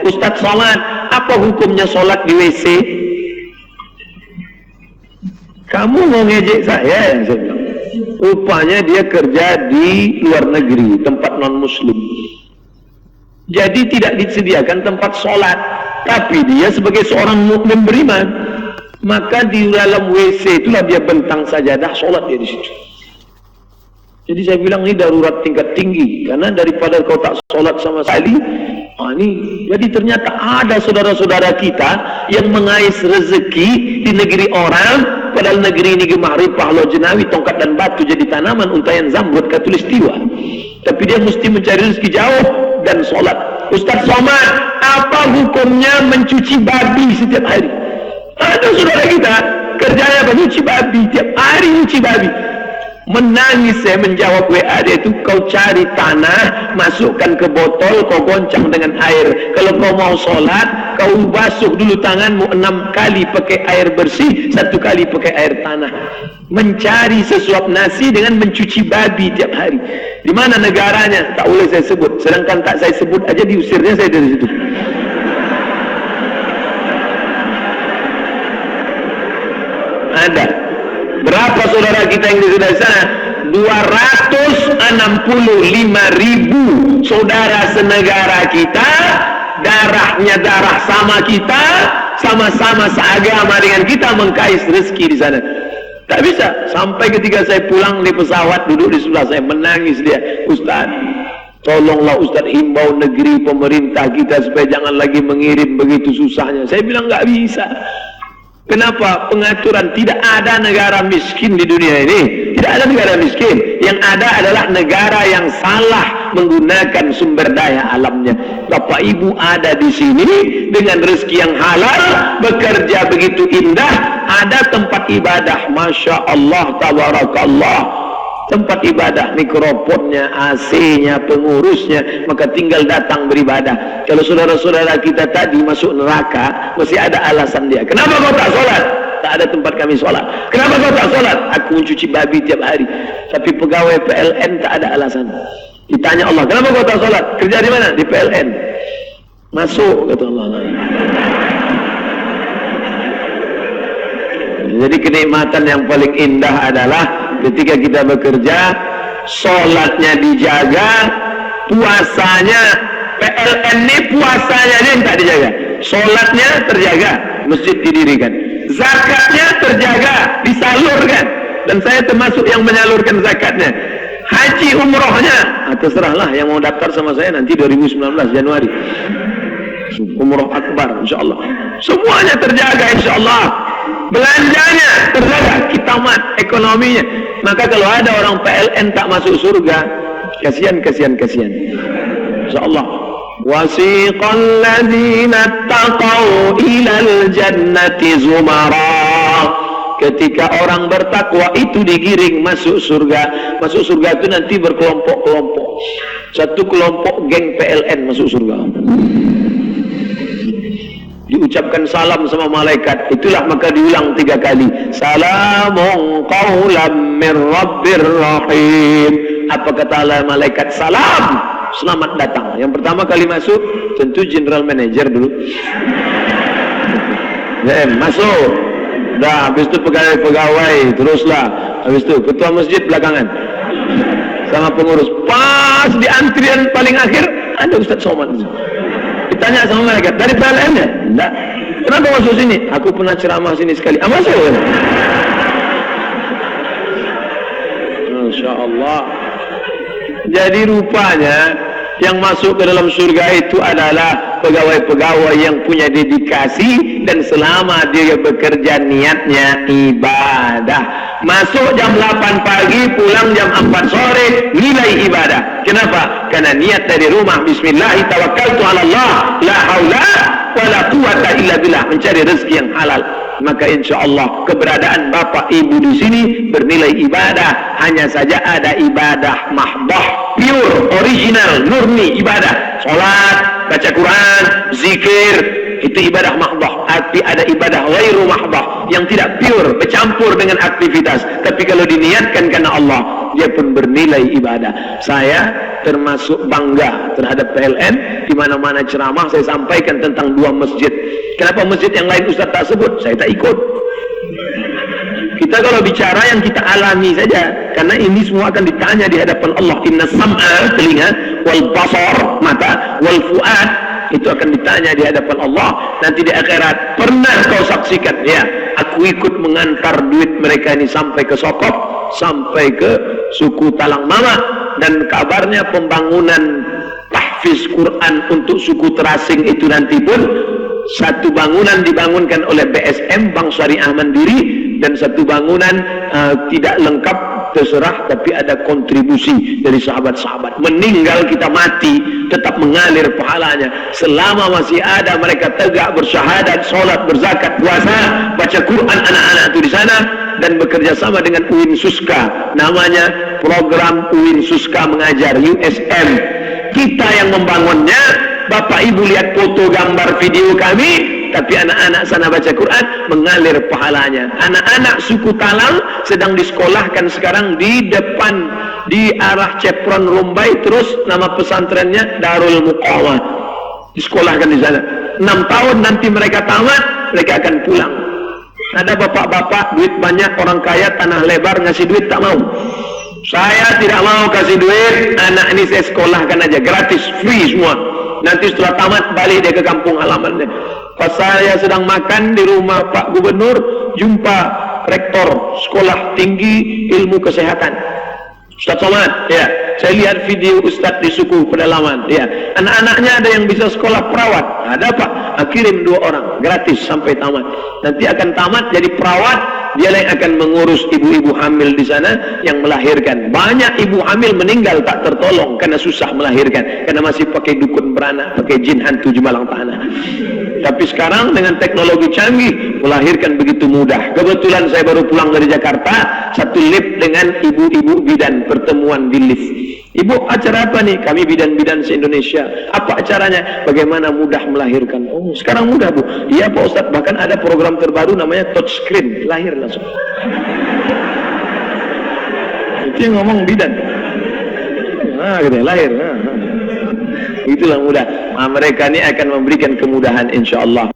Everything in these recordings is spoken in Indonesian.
Ustadz sholat, apa hukumnya sholat di WC? Kamu mau ngejek saya? Saya bilang. Rupanya dia kerja di luar negeri, tempat non muslim. Jadi tidak disediakan tempat sholat, tapi dia sebagai seorang mukmin beriman, maka di dalam WC itulah dia bentang sajadah, sholat dia di situ. Jadi saya bilang ini darurat tingkat tinggi, karena daripada kau tak sholat sama sekali, ini jadi ternyata ada saudara-saudara kita yang mengais rezeki di negeri orang, padahal negeri ini gemah ripah, lo jenawi, tongkat dan batu jadi tanaman, untayan zamrud, katulistiwa. Tapi dia mesti mencari rezeki jauh dan sholat. Ustaz Somad, apa hukumnya mencuci babi setiap hari? Ada saudara kita kerjanya mencuci babi, tiap hari mencuci babi. Menangis saya menjawab WA dia itu, kau cari tanah, masukkan ke botol, kau goncang dengan air. Kalau kau mau sholat, kau basuh dulu tanganmu 6 kali pakai air bersih, 1 kali pakai air tanah. Mencari sesuap nasi dengan mencuci babi tiap hari. Di mana negaranya? Tak boleh saya sebut. Sedangkan tak saya sebut aja diusirnya saya dari situ. Ada. Berapa saudara kita yang di sana? 265.000 saudara senegara kita, darahnya darah sama kita, sama-sama seagama dengan kita, mengkais rezeki di sana. Tak bisa. Sampai ketika saya pulang di pesawat, duduk di sebelah saya, menangis dia. Ustaz, tolonglah Ustaz himbau negeri pemerintah kita supaya jangan lagi mengirim begitu susahnya. Saya bilang nggak bisa. Kenapa? Pengaturan. Tidak ada negara miskin di dunia ini. Tidak ada negara miskin. Yang ada adalah negara yang salah menggunakan sumber daya alamnya. Bapak Ibu ada di sini dengan rezeki yang halal, bekerja begitu indah, ada tempat ibadah, Masya Allah, Tabarakallah. Tempat ibadah, mikrofonnya, AC-nya, pengurusnya, maka tinggal datang beribadah. Kalau saudara-saudara kita tadi masuk neraka, masih ada alasan dia. Kenapa kau tak sholat? Tak ada tempat kami sholat. Kenapa kau tak sholat? Aku mencuci babi tiap hari. Tapi pegawai PLN tak ada alasan. Ditanya Allah, kenapa kau tak sholat? Kerja di mana? Di PLN. Masuk, kata Allah. Jadi kenikmatan yang paling indah adalah ketika kita bekerja, sholatnya dijaga, puasanya, PLN ini puasanya yang tak dijaga, sholatnya terjaga, masjid didirikan, zakatnya terjaga, disalurkan, dan saya termasuk yang menyalurkan zakatnya. Haji umrohnya, terserahlah yang mau daftar sama saya nanti 2019 Januari, umroh akbar insyaallah, semuanya terjaga insyaallah. Belanjanya terjaga, kitamat ekonominya. Maka kalau ada orang PLN tak masuk surga, kasihan. Insyaallah. Wasiqal ladzina taqaw ilal jannati zumara. Ketika orang bertakwa itu digiring masuk surga. Masuk surga itu nanti berkelompok-kelompok. Satu kelompok geng PLN masuk surga. Diucapkan salam sama malaikat, itulah maka diulang 3 kali, salamun qawlam min rabbir rahim. Apa kata malaikat? Salam, selamat datang. Yang pertama kali masuk tentu general manager dulu. Masuk. Dah, habis itu pegawai, teruslah. Habis itu ketua masjid belakangan. Sama pengurus. Pas di antrian paling akhir ada Ustaz Somad. Ditanya sama malaikat, dari PLN ya? Enggak. Kenapa masuk sini? Aku pernah ceramah sini sekali. Masuk kan? Masya Allah. Jadi rupanya yang masuk ke dalam surga itu adalah pegawai-pegawai yang punya dedikasi, dan selama dia bekerja niatnya ibadah. Masuk jam 8 pagi, pulang jam 4 sore, nilai ibadah. Kenapa? Karena niat dari rumah, bismillah, tawakkaltu ala Allah, la haula wa la quwata illa billah, mencari rezeki yang halal. Maka insya Allah keberadaan bapak ibu di sini bernilai ibadah. Hanya saja ada ibadah mahdah, pure, original, murni ibadah. Sholat, baca Quran, zikir, itu ibadah mahdah. Tapi ada ibadah ghairu mahdah yang tidak pure, bercampur dengan aktivitas. Tapi kalau diniatkan karena Allah, dia pun bernilai ibadah. Saya termasuk bangga terhadap PLN. Di mana-mana ceramah saya sampaikan tentang 2 masjid. Kenapa masjid yang lain Ustaz tak sebut? Saya tak ikut. Kita kalau bicara yang kita alami saja, karena ini semua akan ditanya di hadapan Allah. Inna sam'a, telinga, wal basar, mata, wal fuad, itu akan ditanya di hadapan Allah nanti di akhirat. Pernah kau saksikan? Ya, aku ikut mengantar duit mereka ini sampai ke Sokop, sampai ke suku Talang Mama, dan kabarnya pembangunan tahfiz Quran untuk suku terasing itu nanti pun satu bangunan dibangunkan oleh BSM, Bank Syariah Mandiri, dan satu bangunan tidak lengkap, terserah, tapi ada kontribusi dari sahabat-sahabat. Meninggal kita mati tetap mengalir pahalanya selama masih ada mereka tegak bersyahadat, sholat, berzakat, puasa, baca Quran anak-anak itu di sana, dan bekerja sama dengan UIN Suska, namanya program UIN Suska Mengajar, USM. Kita yang membangunnya. Bapak Ibu lihat foto, gambar, video kami, tapi anak-anak sana baca Quran, mengalir pahalanya. Anak-anak suku Talang sedang disekolahkan sekarang di depan, di arah Cepron Rumbai, terus nama pesantrennya Darul Muqawah. Disekolahkan di sana. 6 tahun nanti mereka tamat, mereka akan pulang. Ada bapak-bapak duit banyak, orang kaya, tanah lebar, ngasih duit tak mau. Saya tidak mau kasih duit, anak ini saya sekolahkan aja, gratis, free semua. Nanti setelah tamat balik dia ke kampung halamannya. Pas saya sedang makan di rumah Pak Gubernur, jumpa rektor sekolah tinggi ilmu kesehatan, Ustaz Somad. Ya, saya lihat video Ustaz di suku pedalaman. Ya, anak-anaknya ada yang bisa sekolah perawat. Ada Pak, kirim 2 orang gratis sampai tamat. Nanti akan tamat jadi perawat. Dia yang akan mengurus ibu-ibu hamil di sana yang melahirkan. Banyak ibu hamil meninggal tak tertolong karena susah melahirkan, karena masih pakai dukun beranak, pakai jin hantu jemalang tanah. Tapi sekarang dengan teknologi canggih, melahirkan begitu mudah. Kebetulan saya baru pulang dari Jakarta, satu lift dengan ibu-ibu bidan, pertemuan di lift. Ibu, acara apa nih? Kami bidan-bidan se-Indonesia. Apa acaranya? Bagaimana mudah melahirkan? Oh, sekarang mudah, Bu. Iya, Pak Ustadz. Bahkan ada program terbaru namanya touchscreen. Lahir langsung. Itu yang ngomong bidan. Nah, gitu, lahir. Itulah mudah. Nah, mereka ini akan memberikan kemudahan insya Allah.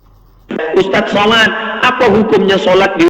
Ustadz Somad, apa hukumnya sholat di